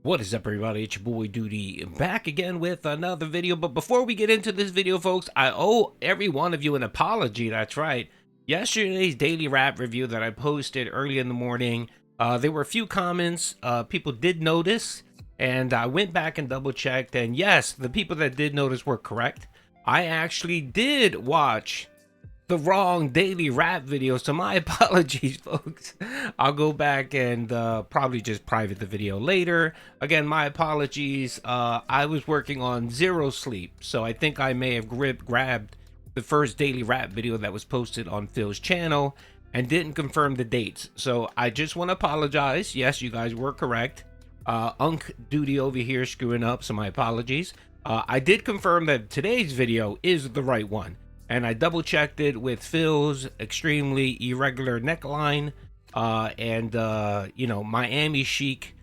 What is up, everybody? It's your boy Doody back again with another video. But before we get into this video, folks, I owe every one of you an apology. That's right. Yesterday's daily rap review that I posted early in the morning, there were a few comments people did notice, and I went back and double checked. And yes, the people that did notice were correct. I actually did watch the wrong daily rap video, so my apologies, folks. I'll go back and probably just private the video later. Again, my apologies. I was working on zero sleep, so I think I may have grabbed the first daily rap video that was posted on Phil's channel and didn't confirm the dates. So I just want to apologize. Yes, you guys were correct. Doody over here screwing up, so my apologies. I did confirm that today's video is the right one, and I double checked it with Phil's extremely irregular neckline and Miami chic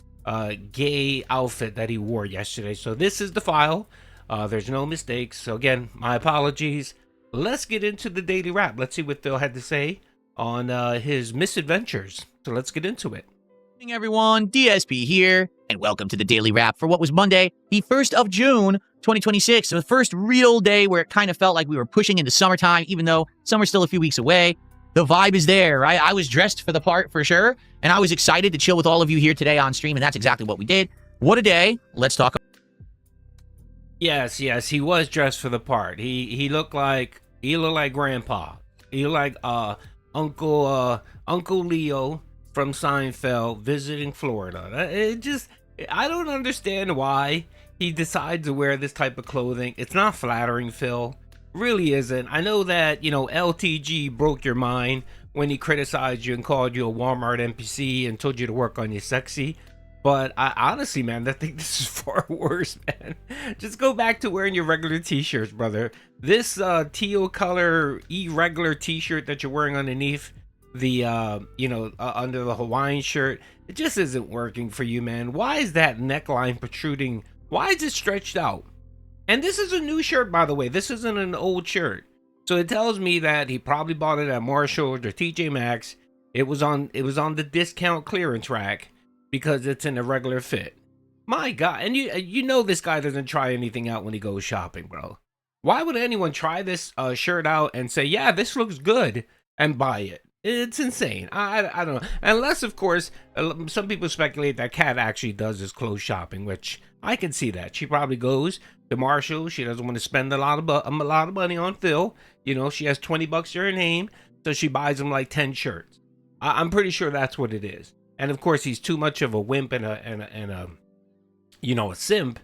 gay outfit that he wore yesterday. So this is the file. There's no mistakes. So again, my apologies. Let's get into the daily rap. Let's see what Phil had to say on his misadventures. So let's get into it. Good evening, everyone. DSP here, and welcome to the daily wrap for what was Monday, the 1st of June, 2026. So the first real day where it kind of felt like we were pushing into summertime, even though summer's still a few weeks away. The vibe is there, right? I was dressed for the part for sure, and I was excited to chill with all of you here today on stream, and that's exactly what we did. What a day. Let's talk. Yes, he was dressed for the part. He looked like grandpa. He looked like Uncle Leo from Seinfeld visiting Florida. I don't understand why he decides to wear this type of clothing. It's not flattering, Phil. Really isn't. I know that, LTG broke your mind when he criticized you and called you a Walmart NPC and told you to work on your sexy. But I honestly, man, I think this is far worse, man. Just go back to wearing your regular t-shirts, brother. This teal color irregular t-shirt that you're wearing underneath the under the Hawaiian shirt, it just isn't working for you, man. Why is that neckline protruding? Why is it stretched out? And this is a new shirt, by the way. This isn't an old shirt, so it tells me that he probably bought it at Marshalls or TJ Maxx. It was on the discount clearance rack because it's in a regular fit. My God, and you know this guy doesn't try anything out when he goes shopping, bro. Why would anyone try this shirt out and say, yeah, this looks good, and buy it? It's insane. I don't know. Unless, of course, some people speculate that Kat actually does this clothes shopping, which I can see that. She probably goes to Marshalls. She doesn't want to spend a lot of money on Phil. She has $20 to her name, so she buys him like 10 shirts. I'm pretty sure that's what it is. And of course, he's too much of a wimp and a simp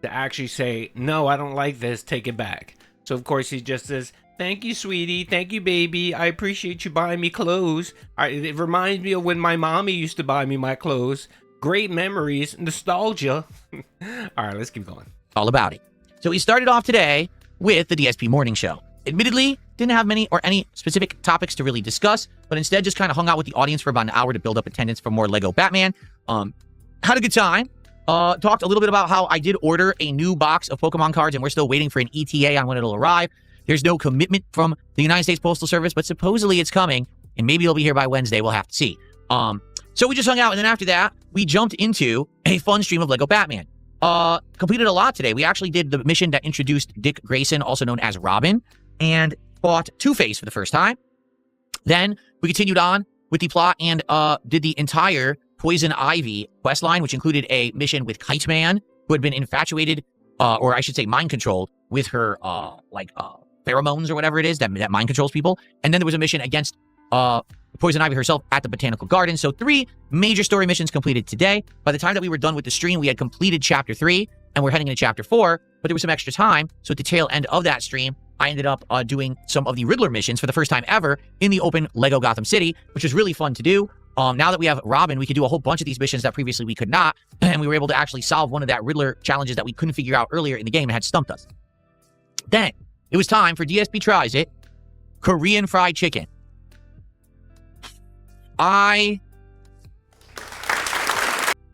to actually say, no, I don't like this, take it back. So of course he just says, thank you, sweetie. Thank you, baby. I appreciate you buying me clothes. It reminds me of when my mommy used to buy me my clothes. Great memories, nostalgia. All right, let's keep going. All about it. So we started off today with the DSP morning show. Admittedly, didn't have many or any specific topics to really discuss, but instead just kind of hung out with the audience for about an hour to build up attendance for more Lego Batman. Had a good time. Talked a little bit about how I did order a new box of Pokemon cards, and we're still waiting for an ETA on when it'll arrive. There's no commitment from the United States Postal Service, but supposedly it's coming, and maybe it'll be here by Wednesday. We'll have to see. So we just hung out, and then after that, we jumped into a fun stream of Lego Batman. Completed a lot today. We actually did the mission that introduced Dick Grayson, also known as Robin, and fought Two-Face for the first time. Then we continued on with the plot and did the entire Poison Ivy questline, which included a mission with Kite Man, who had been infatuated, or I should say mind-controlled, with her, pheromones or whatever it is that mind controls people. And then there was a mission against Poison Ivy herself at the Botanical Garden. So 3 major story missions completed today. By the time that we were done with the stream, we had completed Chapter 3, and we're heading into Chapter 4, but there was some extra time. So at the tail end of that stream, I ended up doing some of the Riddler missions for the first time ever in the open Lego Gotham City, which was really fun to do. Now that we have Robin, we could do a whole bunch of these missions that previously we could not, and we were able to actually solve one of that Riddler challenges that we couldn't figure out earlier in the game and had stumped us. Then it was time for DSP Tries It, Korean fried chicken. Sorry,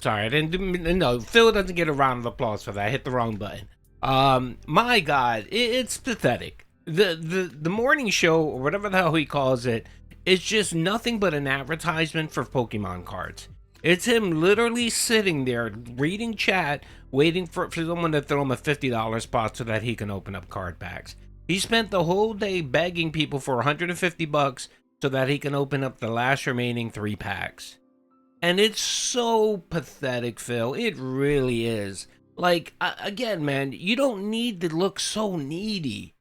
I didn't no, Phil doesn't get a round of applause for that. I hit the wrong button. My God, it's pathetic. The morning show, or whatever the hell he calls it, is just nothing but an advertisement for Pokemon cards. It's him literally sitting there reading chat, waiting for someone to throw him a $50 spot so that he can open up card packs. He spent the whole day begging people for $150 so that he can open up the last remaining 3 packs. And it's so pathetic, Phil. It really is. Like, again, man, you don't need to look so needy.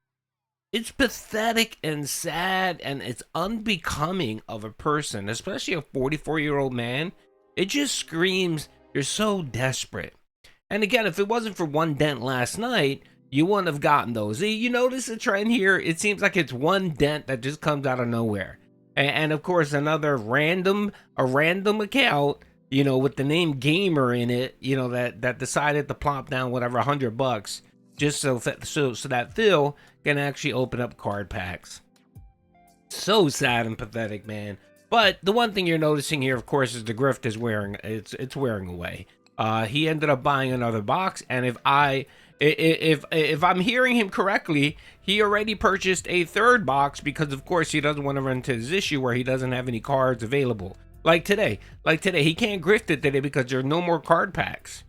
It's pathetic and sad, and it's unbecoming of a person, especially a 44-year-old man. It just screams you're so desperate. And again, if it wasn't for one dent last night, you wouldn't have gotten those. You notice the trend here? It seems like it's one dent that just comes out of nowhere. And of course, another random account, you know, with the name Gamer in it, you know, that decided to plop down whatever $100 just so that Phil can actually open up card packs. So sad and pathetic, man. But the one thing you're noticing here, of course, is the grift is wearing away. He ended up buying another box, and if I'm hearing him correctly, he already purchased a 3rd box because, of course, he doesn't want to run into his issue where he doesn't have any cards available. Like today, he can't grift it today because there are no more card packs.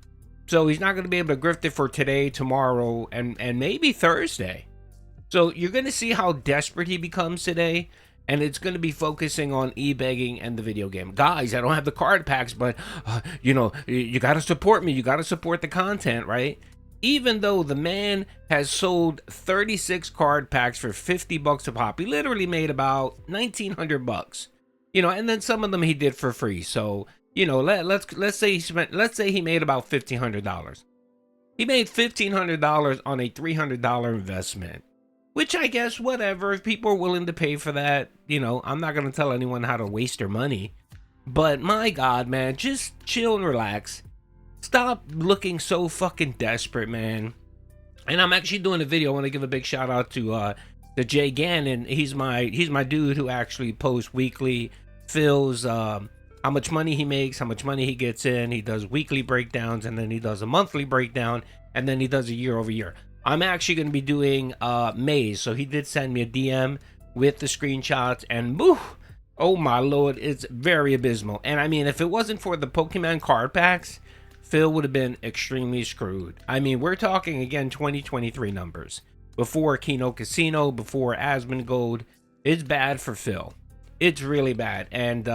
So he's not going to be able to grift it for today, tomorrow, and maybe Thursday. So you're going to see how desperate he becomes today, and it's going to be focusing on e-begging and the video game. Guys, I don't have the card packs, but, you know, you got to support me. You got to support the content, right? Even though the man has sold 36 card packs for $50 a pop, he literally made about $1,900, you know, and then some of them he did for free. So, you know, let's say he made about $1,500. He made $1,500 on a $300 investment, which I guess whatever, if people are willing to pay for that, you know, I'm not going to tell anyone how to waste their money. But my God, man, just chill and relax. Stop looking so fucking desperate, man. And I'm actually doing a video. I want to give a big shout out to Jay Gannon. He's my dude who actually posts weekly Phil's how much money he makes, how much money he gets in. He does weekly breakdowns, and then he does a monthly breakdown, and then he does a year over year. I'm actually going to be doing May's, so he did send me a DM with the screenshots, and oh my lord, it's very abysmal. And I mean, if it wasn't for the Pokemon card packs, Phil would have been extremely screwed. I mean, we're talking, again, 2023 numbers. Before Kino Casino, before Asmongold. It's bad for Phil. It's really bad. And,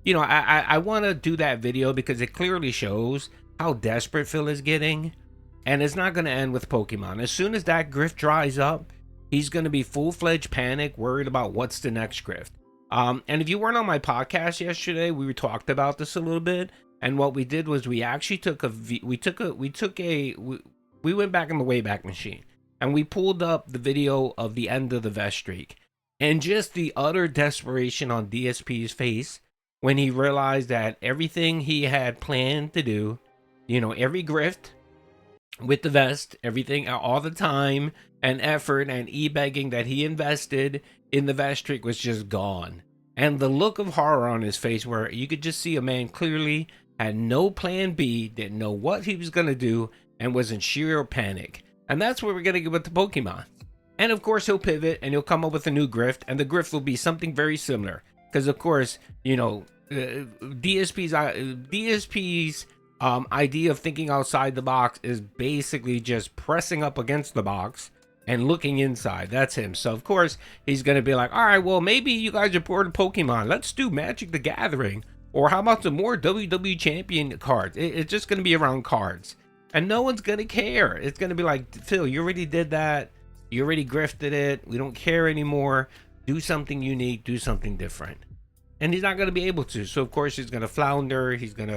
you know, I want to do that video because it clearly shows how desperate Phil is getting. And it's not going to end with Pokemon. As soon as that grift dries up, he's going to be full-fledged panic, worried about what's the next grift. And if you weren't on my podcast yesterday, we talked about this a little bit. And what we did was we actually we went back in the Wayback Machine and we pulled up the video of the end of the vest streak, and just the utter desperation on DSP's face when he realized that everything he had planned to do, you know, every grift with the vest, everything, all the time and effort and e-begging that he invested in the vest streak was just gone. And the look of horror on his face, where you could just see a man clearly had no plan B, didn't know what he was going to do, and was in sheer panic. And that's what we're going to get with the Pokemon. And of course, he'll pivot and he'll come up with a new grift, and the grift will be something very similar. Because of course, you know, DSP's idea of thinking outside the box is basically just pressing up against the box and looking inside. That's him. So of course, he's going to be like, all right, well, maybe you guys are bored of Pokemon. Let's do Magic the Gathering. Or how about some more WWE Champion cards? It's just going to be around cards. And no one's going to care. It's going to be like, Phil, you already did that. You already grifted it. We don't care anymore. Do something unique. Do something different. And he's not going to be able to. So of course he's going to flounder. He's going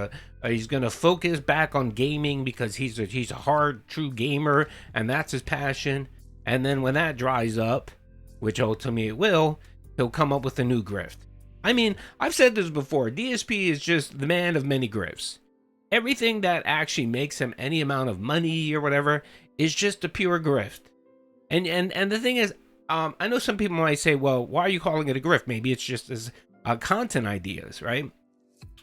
to focus back on gaming because he's a hard, true gamer, and that's his passion. And then when that dries up, which ultimately it will, he'll come up with a new grift. I mean, I've said this before. DSP is just the man of many grifts. Everything that actually makes him any amount of money or whatever is just a pure grift. And the thing is, I know some people might say, well, why are you calling it a grift? Maybe it's just as content ideas, right?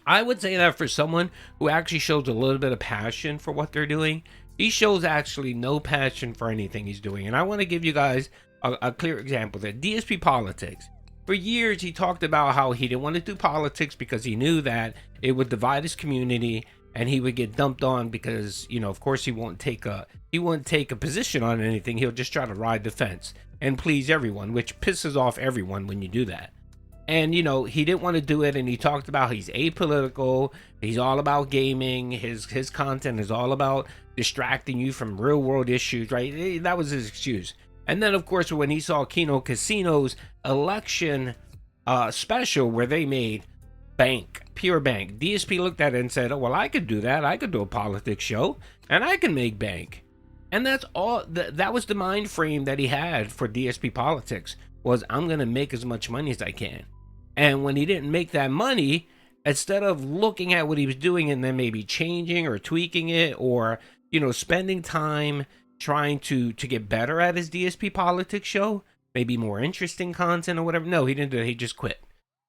I would say that for someone who actually shows a little bit of passion for what they're doing, he shows actually no passion for anything he's doing. And I want to give you guys a clear example that DSP Politics. For years, he talked about how he didn't want to do politics because he knew that it would divide his community and he would get dumped on because, of course he won't take a position on anything. He'll just try to ride the fence and please everyone, which pisses off everyone when you do that. And he didn't want to do it, and he talked about he's apolitical, he's all about gaming, his content is all about distracting you from real world issues, right? That was his excuse. And then of course when he saw Kino Casino's election special where they made bank, pure bank, DSP looked at it and said, oh well, I could do that, I could do a politics show and I can make bank. And that's all. That was the mind frame that he had for DSP politics, was I'm gonna make as much money as I can. And when he didn't make that money, instead of looking at what he was doing and then maybe changing or tweaking it, or spending time trying to get better at his DSP politics show, maybe more interesting content or whatever, no, he didn't do it. He just quit.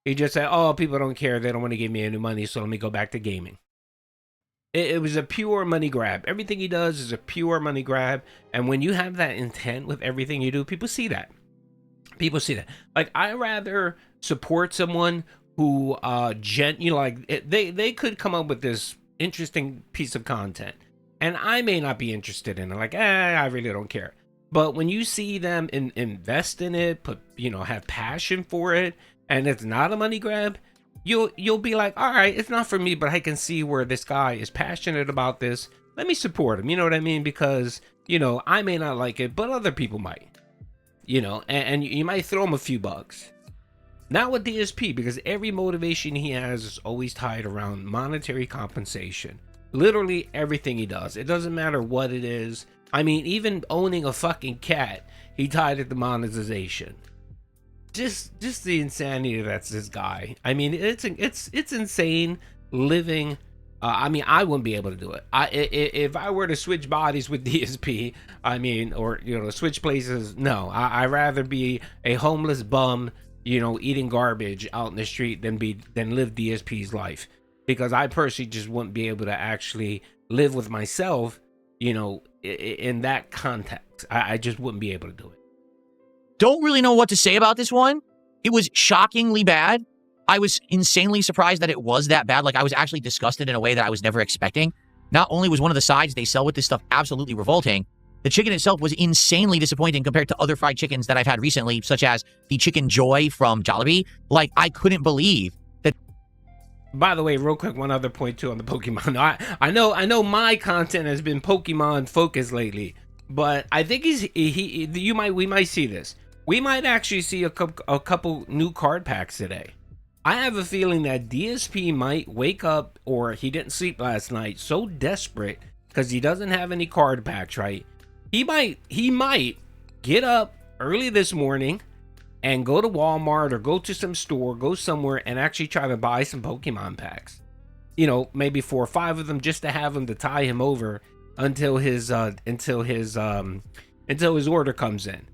He just said, oh, people don't care, they don't want to give me any money, so let me go back to gaming. It was a pure money grab. Everything he does is a pure money grab. And when you have that intent with everything you do, people see that. People see that. Like, I rather support someone who they could come up with this interesting piece of content and I may not be interested in it, like I really don't care. But when you see them invest in it, have passion for it, and it's not a money grab, you'll be like, all right, it's not for me, but I can see where this guy is passionate about this, let me support him. You know what I mean? Because I may not like it, but other people might. And you might throw him a few bucks. Not with DSP, because every motivation he has is always tied around monetary compensation. Literally everything he does. It doesn't matter what it is. I mean, even owning a fucking cat, he tied it to monetization. Just the insanity that's this guy. I mean, it's insane living. I wouldn't be able to do it. If I were to switch bodies with DSP, or switch places, no. I'd rather be a homeless bum, eating garbage out in the street than live DSP's life, because I personally just wouldn't be able to actually live with myself, in that context. I just wouldn't be able to do it. Don't really know what to say about this one. It was shockingly bad. I was insanely surprised that it was that bad. Like, I was actually disgusted in a way that I was never expecting. Not only was one of the sides they sell with this stuff absolutely revolting, the chicken itself was insanely disappointing compared to other fried chickens that I've had recently, such as the Chicken Joy from Jollibee. Like, I couldn't believe that. By the way, real quick, one other point too on the Pokemon. I know my content has been Pokemon focused lately, but I think we might see this. We might actually see a couple new card packs today. I have a feeling that DSP might wake up, or he didn't sleep last night, so desperate because he doesn't have any card packs, right? He might get up early this morning and go to Walmart or go to some store, go somewhere and actually try to buy some Pokemon packs. Maybe 4 or 5 of them, just to have them to tie him over until his order comes in.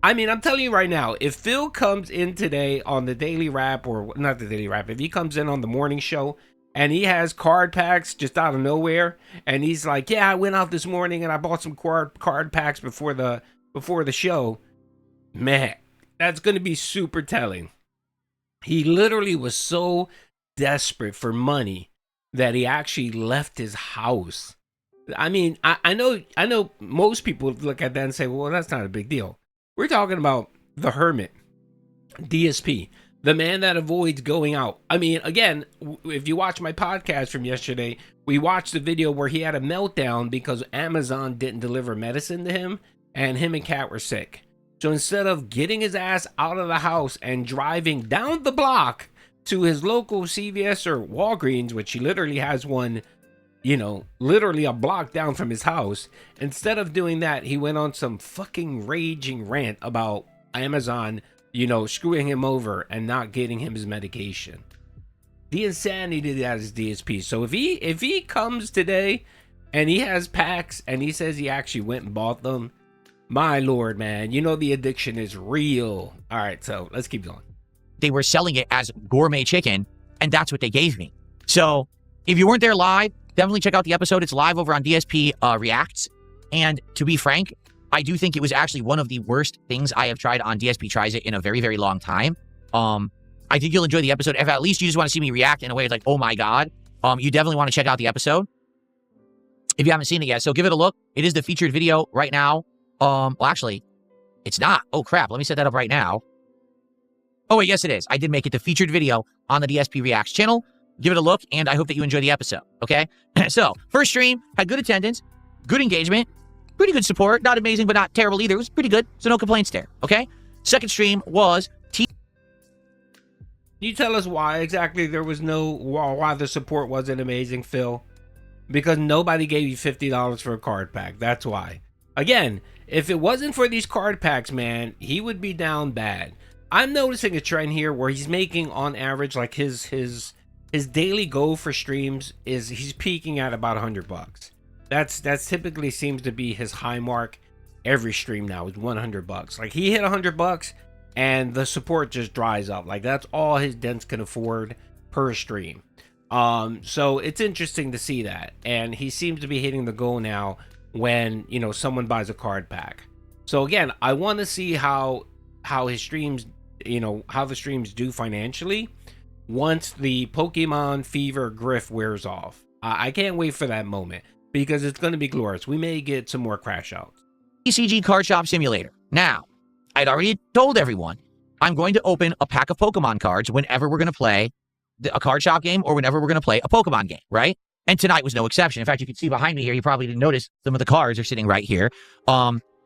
I'm telling you right now, if Phil comes in today on the Daily Wrap, or not the Daily Wrap, if he comes in on the morning show and he has card packs just out of nowhere, and he's like, yeah, I went out this morning and I bought some card packs before the show, man, that's going to be super telling. He literally was so desperate for money that he actually left his house. I know most people look at that and say, well, that's not a big deal. We're talking about the hermit, DSP, the man that avoids going out. Again, if you watch my podcast from yesterday, we watched the video where he had a meltdown because Amazon didn't deliver medicine to him, and him and Kat were sick. So instead of getting his ass out of the house and driving down the block to his local CVS or Walgreens, which he literally has one, literally a block down from his house. Instead of doing that, he went on some fucking raging rant about Amazon, screwing him over and not getting him his medication. The insanity that is DSP. So if he comes today and he has packs and he says he actually went and bought them, my lord, man, the addiction is real. All right, so let's keep going. They were selling it as gourmet chicken, and that's what they gave me. So if you weren't there live, definitely check out the episode. It's live over on DSP Reacts. And to be frank, I do think it was actually one of the worst things I have tried on DSP Tries It in a very, very long time. I think you'll enjoy the episode. If at least you just want to see me react in a way like, oh my God, you definitely want to check out the episode if you haven't seen it yet. So give it a look. It is the featured video right now. Well, actually, it's not. Oh, crap. Let me set that up right now. Oh, wait, yes, it is. I did make it the featured video on the DSP Reacts channel. Give it a look, and I hope that you enjoy the episode, okay? So, first stream, had good attendance, good engagement, pretty good support. Not amazing, but not terrible either. It was pretty good, so no complaints there, okay? Second stream was... Can you tell us why exactly there was why the support wasn't amazing, Phil? Because nobody gave you $50 for a card pack. That's why. Again, if it wasn't for these card packs, man, he would be down bad. I'm noticing a trend here where he's making, on average, like his daily goal for streams is he's peaking at about $100. That's typically seems to be his high mark every stream now is $100. Like he hit $100 and the support just dries up. Like that's all his dents can afford per stream. So it's interesting to see that, and he seems to be hitting the goal now when, you know, someone buys a card pack. So again, I want to see how his streams, you know, how the streams do financially once the Pokemon Fever grift wears off. I can't wait for that moment because it's going to be glorious. We may get some more crash outs. TCG Card Shop Simulator. Now, I'd already told everyone I'm going to open a pack of Pokemon cards whenever we're going to play a card shop game or whenever we're going to play a Pokemon game, right? And tonight was no exception. In fact, you can see behind me here, you probably didn't notice some of the cards are sitting right here.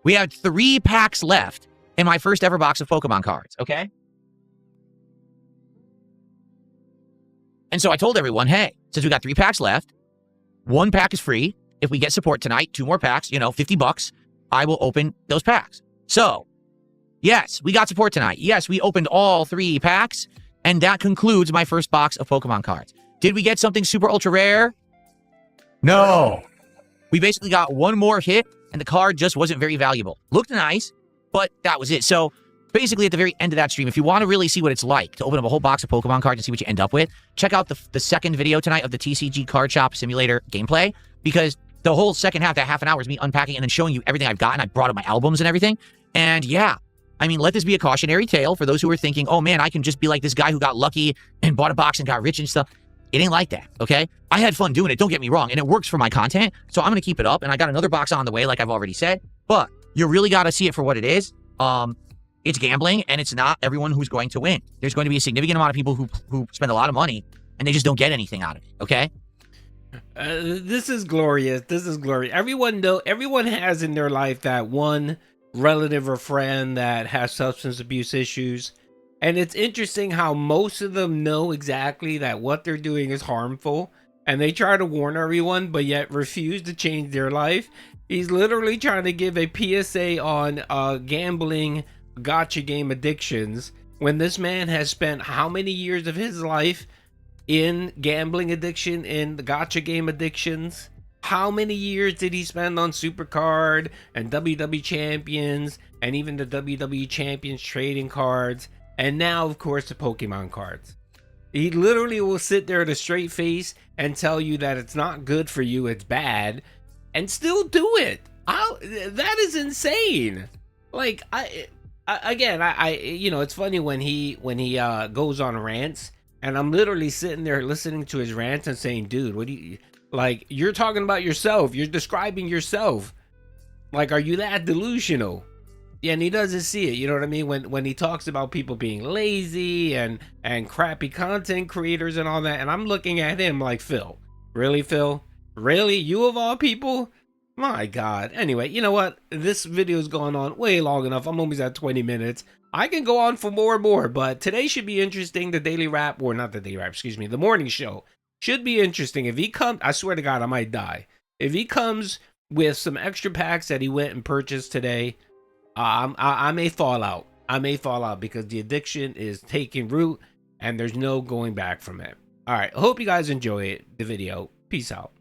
We had 3 packs left in my first ever box of Pokemon cards, okay? And so I told everyone, hey, since we got 3 packs left, 1 pack is free. If we get support tonight, 2 more packs, you know, $50, I will open those packs. So, yes, we got support tonight. Yes, we opened all 3 packs, and that concludes my first box of Pokemon cards. Did we get something super ultra rare? No. We basically got 1 more hit, and the card just wasn't very valuable. Looked nice, but that was it. So, basically, at the very end of that stream, if you want to really see what it's like to open up a whole box of Pokemon cards and see what you end up with, check out the second video tonight of the TCG Card Shop Simulator gameplay, because the whole second half, that half an hour, is me unpacking and then showing you everything I've gotten. I brought up my albums and everything. And yeah, I mean, let this be a cautionary tale for those who are thinking, oh man, I can just be like this guy who got lucky and bought a box and got rich and stuff. It ain't like that, okay? I had fun doing it, don't get me wrong, and it works for my content, so I'm going to keep it up, and I got another box on the way, like I've already said, but you really got to see it for what it is. It's gambling, and it's not everyone who's going to win. There's going to be a significant amount of people who spend a lot of money, and they just don't get anything out of it, okay? This is glorious. This is glorious. Everyone has in their life that one relative or friend that has substance abuse issues. And it's interesting how most of them know exactly that what they're doing is harmful. And they try to warn everyone, but yet refuse to change their life. He's literally trying to give a PSA on gambling, gotcha game addictions. When this man has spent how many years of his life in gambling addiction, in the gotcha game addictions? How many years did he spend on Supercard and WWE Champions and even the WWE Champions trading cards? And now, of course, the Pokemon cards. He literally will sit there with a straight face and tell you that it's not good for you, it's bad, and still do it. That is insane. Like, you know, it's funny when he goes on rants, and I'm literally sitting there listening to his rants and saying, dude, what do you, like, you're talking about yourself, you're describing yourself. Like, are you that delusional? Yeah, and he doesn't see it, you know what I mean? When he talks about people being lazy and crappy content creators and all that, and I'm looking at him like, Phil? Really, Phil? Really? You of all people? My God. Anyway, you know what? This video's gone on way long enough. I'm almost at 20 minutes. I can go on for more and more, but today should be interesting. The daily wrap, or not the daily wrap, excuse me, the morning show should be interesting. If he comes, I swear to God, I might die. If he comes with some extra packs that he went and purchased today, I may fall out. I may fall out because the addiction is taking root and there's no going back from it. All right. I hope you guys enjoy the video. Peace out.